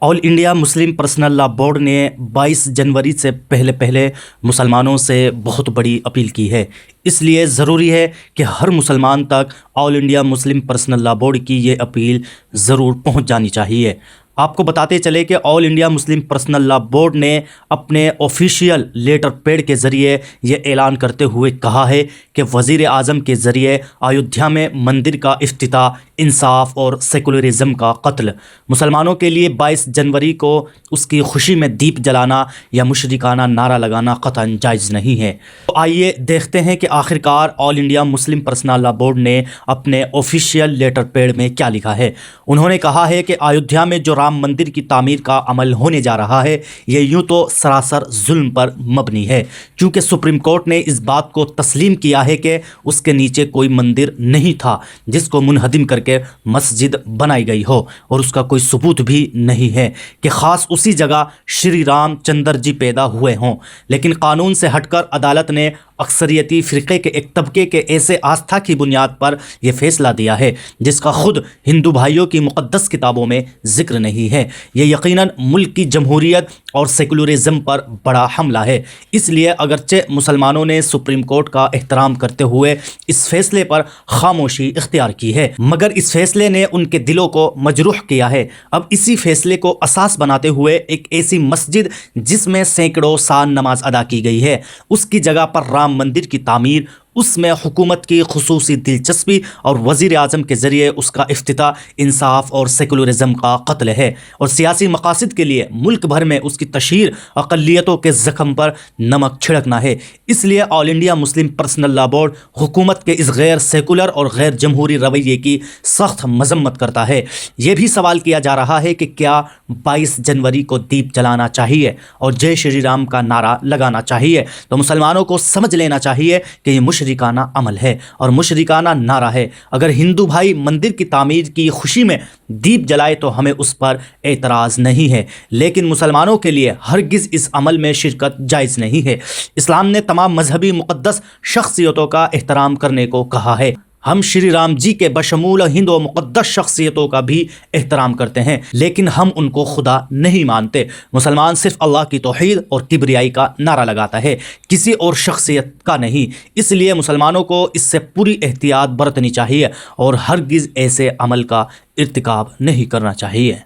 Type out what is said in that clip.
All India Muslim personal law board ने 22 जनवरी से पहले मुसलमानों से बहुत बड़ी अपील की है। इसलिए ज़रूरी है कि हर मुसलमान तक all India Muslim personal law board की ये अपील ज़रूर पहुंच जानी चाहिए। आपको बताते चले कि all India Muslim personal law board ने अपने ऑफिशियल लेटर पैड के ज़रिए ये ऐलान करते हुए कहा है कि वज़ीर आज़म के ज़रिए अयोध्या में मंदिर का इफ्तिताह, इंसाफ और सेकुलरिज़म का कत्ल, मुसलमानों के लिए 22 जनवरी को उसकी खुशी में दीप जलाना या मुशरिकाना नारा लगाना क़तअन जायज़ नहीं है। तो आइए देखते हैं कि आखिरकार all India Muslim personal law board ने अपने ऑफिशियल लेटर पैड में क्या लिखा है। उन्होंने कहा है कि अयोध्या में जो राम मंदिर की तामीर का अमल होने जा रहा है, ये यूं तो सरासर जुल्म पर मबनी है, क्योंकि सुप्रीम कोर्ट ने इस बात को तस्लीम किया है कि उसके नीचे कोई मंदिर नहीं था जिसको मुनहदिम करके मस्जिद बनाई गई हो, और उसका कोई सबूत भी नहीं है कि ख़ास उसी जगह श्री रामचंद्र जी पैदा हुए हों। लेकिन कानून से हटकर अदालत ने अक्सरियती फ़िरक़े के एक तबके के ऐसे आस्था की बुनियाद पर यह फ़ैसला दिया है जिसका खुद हिंदू भाइयों की मुक़द्दस किताबों में ज़िक्र नहीं है। यह यकीनन मुल्क की जमहूरियत और सेकुलरिज़म पर बड़ा हमला है। इसलिए अगरचे मुसलमानों ने सुप्रीम कोर्ट का एहतराम करते हुए इस फ़ैसले पर खामोशी इख्तियार की है, मगर इस फ़ैसले ने उनके दिलों को मजरूह किया है। अब इसी फ़ैसले को असास बनाते हुए एक ऐसी मस्जिद जिसमें सैकड़ों साल नमाज अदा की गई है, उसकी जगह पर राम मंदिर की तामीर, उसमें हुकूमत की खुसूसी दिलचस्पी और वज़ीर आज़म के ज़रिए उसका इफ्तिताह, इंसाफ और सेकुलरिज़म का कत्ल है, और सियासी मकासद के लिए मुल्क भर में उसकी तशहीर अक़लियतों के ज़ख्म पर नमक छिड़कना है। इसलिए all India Muslim personal law board हुकूमत के इस गैर सेकुलर और गैर जमहूरी रवैये की सख्त मजम्मत करता है। ये भी सवाल किया जा रहा है कि क्या 22 जनवरी को दीप जलाना चाहिए और जय श्री राम का नारा लगाना चाहिए? तो मुसलमानों को समझ लेना चाहिए कि ये मुशरिकाना अमल है और मुशरिकाना नारा है। अगर हिंदू भाई मंदिर की तामीर की खुशी में दीप जलाए तो हमें उस पर एतराज़ नहीं है, लेकिन मुसलमानों के लिए हरगिज़ इस अमल में शिरकत जायज़ नहीं है। इस्लाम ने तमाम मजहबी मुक़द्दस शख्सियतों का एहतराम करने को कहा है। हम श्री राम जी के बशमूल हिंद व मुक़द्दस शख्सियतों का भी एहतराम करते हैं, लेकिन हम उनको खुदा नहीं मानते। मुसलमान सिर्फ अल्लाह की तौहीद और किबरियाई का नारा लगाता है, किसी और शख्सियत का नहीं। इसलिए मुसलमानों को इससे पूरी एहतियात बरतनी चाहिए और हरगिज़ ऐसे अमल का इर्तिकाब नहीं करना चाहिए।